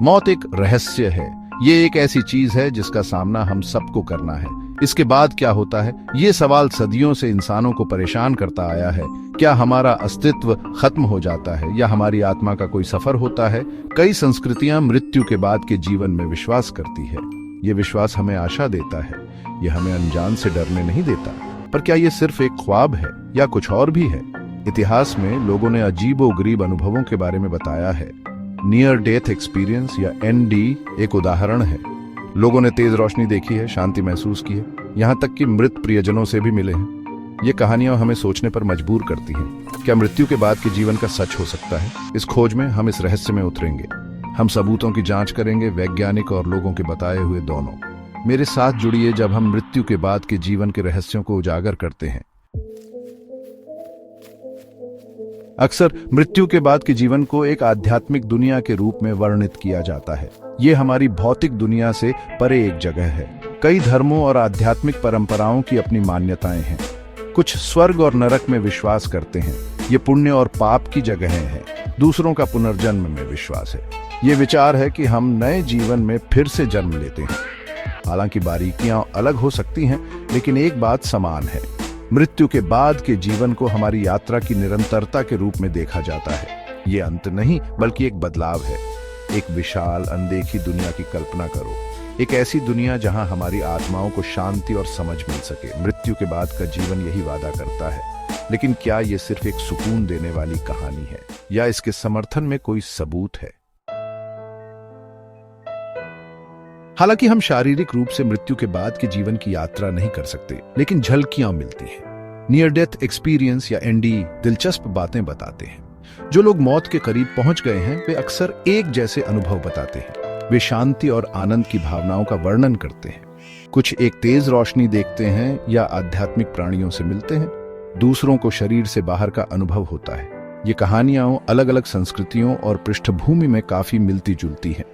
मौत एक रहस्य है। ये एक ऐसी चीज है जिसका सामना हम सबको करना है। इसके बाद क्या होता है, ये सवाल सदियों से इंसानों को परेशान करता आया है। क्या हमारा अस्तित्व खत्म हो जाता है या हमारी आत्मा का कोई सफर होता है? कई संस्कृतियां मृत्यु के बाद के जीवन में विश्वास करती है। ये विश्वास हमें आशा देता है, ये हमें अनजान से डरने नहीं देता। पर क्या ये सिर्फ एक ख्वाब है या कुछ और भी है? इतिहास में लोगों ने अजीबोगरीब अनुभवों के बारे में बताया है। नियर डेथ एक्सपीरियंस या एनडी एक उदाहरण है। लोगों ने तेज रोशनी देखी है, शांति महसूस की है, यहाँ तक कि मृत प्रियजनों से भी मिले हैं। ये कहानियां हमें सोचने पर मजबूर करती हैं। क्या मृत्यु के बाद के जीवन का सच हो सकता है? इस खोज में हम इस रहस्य में उतरेंगे। हम सबूतों की जांच करेंगे, वैज्ञानिक और लोगों के बताए हुए दोनों। मेरे साथ जुड़िए जब हम मृत्यु के बाद के जीवन के रहस्यों को उजागर करते हैं। अक्सर मृत्यु के बाद के जीवन को एक आध्यात्मिक दुनिया के रूप में वर्णित किया जाता है। ये हमारी भौतिक दुनिया से परे एक जगह है। कई धर्मों और आध्यात्मिक परंपराओं की अपनी मान्यताएं हैं। कुछ स्वर्ग और नरक में विश्वास करते हैं, ये पुण्य और पाप की जगहें हैं। दूसरों का पुनर्जन्म में विश्वास है। ये विचार है कि हम नए जीवन में फिर से जन्म लेते हैं। हालांकि बारीकियां अलग हो सकती हैं, लेकिन एक बात समान है। मृत्यु के बाद के जीवन को हमारी यात्रा की निरंतरता के रूप में देखा जाता है। ये अंत नहीं, बल्कि एक बदलाव है। एक विशाल अनदेखी दुनिया की कल्पना करो, एक ऐसी दुनिया जहां हमारी आत्माओं को शांति और समझ मिल सके। मृत्यु के बाद का जीवन यही वादा करता है। लेकिन क्या ये सिर्फ एक सुकून देने वाली कहानी है या इसके समर्थन में कोई सबूत है? हालांकि हम शारीरिक रूप से मृत्यु के बाद के जीवन की यात्रा नहीं कर सकते, लेकिन झलकियां मिलती हैं। नियर डेथ एक्सपीरियंस या एनडी दिलचस्प बातें बताते हैं। जो लोग मौत के करीब पहुंच गए हैं वे अक्सर एक जैसे अनुभव बताते हैं। वे शांति और आनंद की भावनाओं का वर्णन करते हैं। कुछ एक तेज रोशनी देखते हैं या आध्यात्मिक प्राणियों से मिलते हैं। दूसरों को शरीर से बाहर का अनुभव होता है। ये कहानियां अलग अलग संस्कृतियों और पृष्ठभूमि में काफी मिलती जुलती हैं।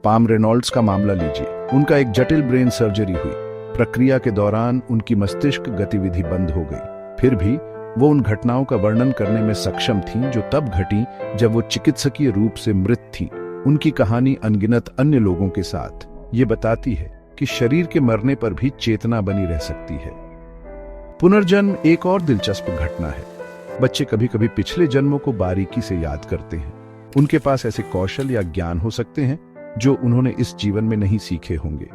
पाम रेनॉल्ड्स का मामला लीजिए। उनका एक जटिल ब्रेन सर्जरी हुई। प्रक्रिया के दौरान उनकी मस्तिष्क गतिविधि बंद हो गई। फिर भी वो उन घटनाओं का वर्णन करने में सक्षम थीं जो तब घटी जब वो चिकित्सकीय रूप से मृत थीं। उनकी कहानी अनगिनत अन्य लोगों के साथ ये बताती है कि शरीर के मरने पर भी चेतना बनी रह सकती है। पुनर्जन्म एक और दिलचस्प घटना है। बच्चे कभी कभी पिछले जन्मों को बारीकी से याद करते हैं। उनके पास ऐसे कौशल या ज्ञान हो सकते हैं जो उन्होंने इस जीवन में नहीं सीखे होंगे।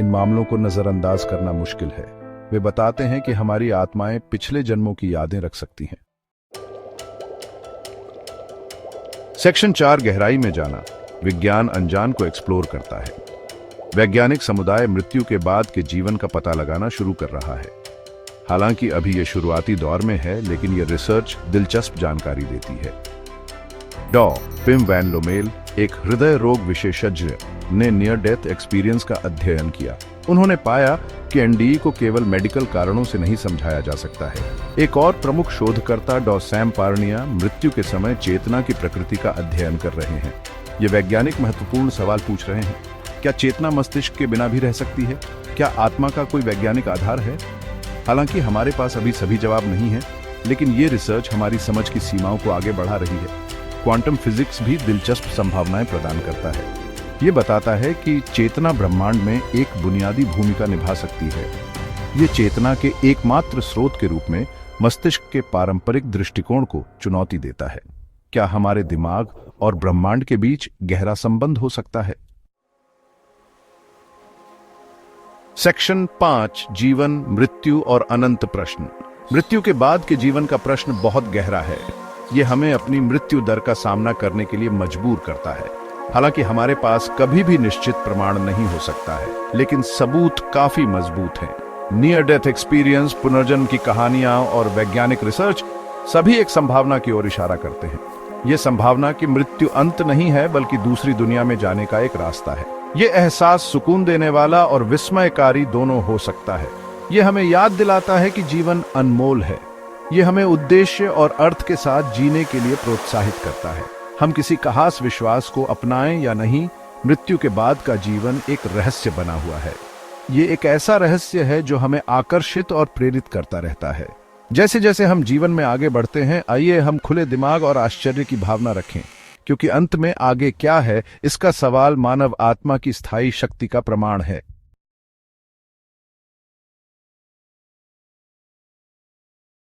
इन मामलों को नजरअंदाज करना मुश्किल है। वे बताते हैं कि हमारी आत्माएं पिछले जन्मों की यादें रख सकती हैं। सेक्शन 4 गहराई में जाना। विज्ञान अनजान को एक्सप्लोर करता है। वैज्ञानिक समुदाय मृत्यु के बाद के जीवन का पता लगाना शुरू कर रहा है। हालांकि अभी यह शुरुआती दौर में है, लेकिन यह रिसर्च दिलचस्प जानकारी देती है। डॉ. पिम वैन लोमेल, एक हृदय रोग विशेषज्ञ, ने नियर डेथ एक्सपीरियंस का अध्ययन किया। उन्होंने पाया कि एनडीई को केवल मेडिकल कारणों से नहीं समझाया जा सकता है। एक और प्रमुख शोधकर्ता डॉ. सैम पार्निया मृत्यु के समय चेतना की प्रकृति का अध्ययन कर रहे हैं। ये वैज्ञानिक महत्वपूर्ण सवाल पूछ रहे हैं। क्या चेतना मस्तिष्क के बिना भी रह सकती है? क्या आत्मा का कोई वैज्ञानिक आधार है? हालांकि हमारे पास अभी सभी जवाब नहीं है, लेकिन ये रिसर्च हमारी समझ की सीमाओं को आगे बढ़ा रही है। क्वांटम फिजिक्स भी दिलचस्प संभावनाएं प्रदान करता है। ये बताता है कि चेतना ब्रह्मांड में एक बुनियादी भूमिका निभा सकती है। ये चेतना के एकमात्र स्रोत के रूप में मस्तिष्क के पारंपरिक दृष्टिकोण को चुनौती देता है। क्या हमारे दिमाग और ब्रह्मांड के बीच गहरा संबंध हो सकता है? सेक्शन 5 जीवन, मृत्यु और अनंत प्रश्न। मृत्यु के बाद के जीवन का प्रश्न बहुत गहरा है। ये हमें अपनी मृत्यु दर का सामना करने के लिए मजबूर करता है। हालांकि हमारे पास कभी भी निश्चित प्रमाण नहीं हो सकता है, लेकिन सबूत काफी मजबूत हैं। नियर डेथ एक्सपीरियंस, पुनर्जन्म की कहानियां और वैज्ञानिक रिसर्च सभी एक संभावना की ओर इशारा करते हैं। यह संभावना कि मृत्यु अंत नहीं है, बल्कि दूसरी दुनिया में जाने का एक रास्ता है। यह एहसास सुकून देने वाला और विस्मयकारी दोनों हो सकता है। यह हमें याद दिलाता है कि जीवन अनमोल है। यह हमें उद्देश्य और अर्थ के साथ जीने के लिए प्रोत्साहित करता है। हम किसी खास विश्वास को अपनाएं या नहीं, मृत्यु के बाद का जीवन एक रहस्य बना हुआ है। ये एक ऐसा रहस्य है जो हमें आकर्षित और प्रेरित करता रहता है। जैसे जैसे हम जीवन में आगे बढ़ते हैं, आइए हम खुले दिमाग और आश्चर्य की भावना रखें। क्योंकि अंत में आगे क्या है इसका सवाल मानव आत्मा की स्थायी शक्ति का प्रमाण है।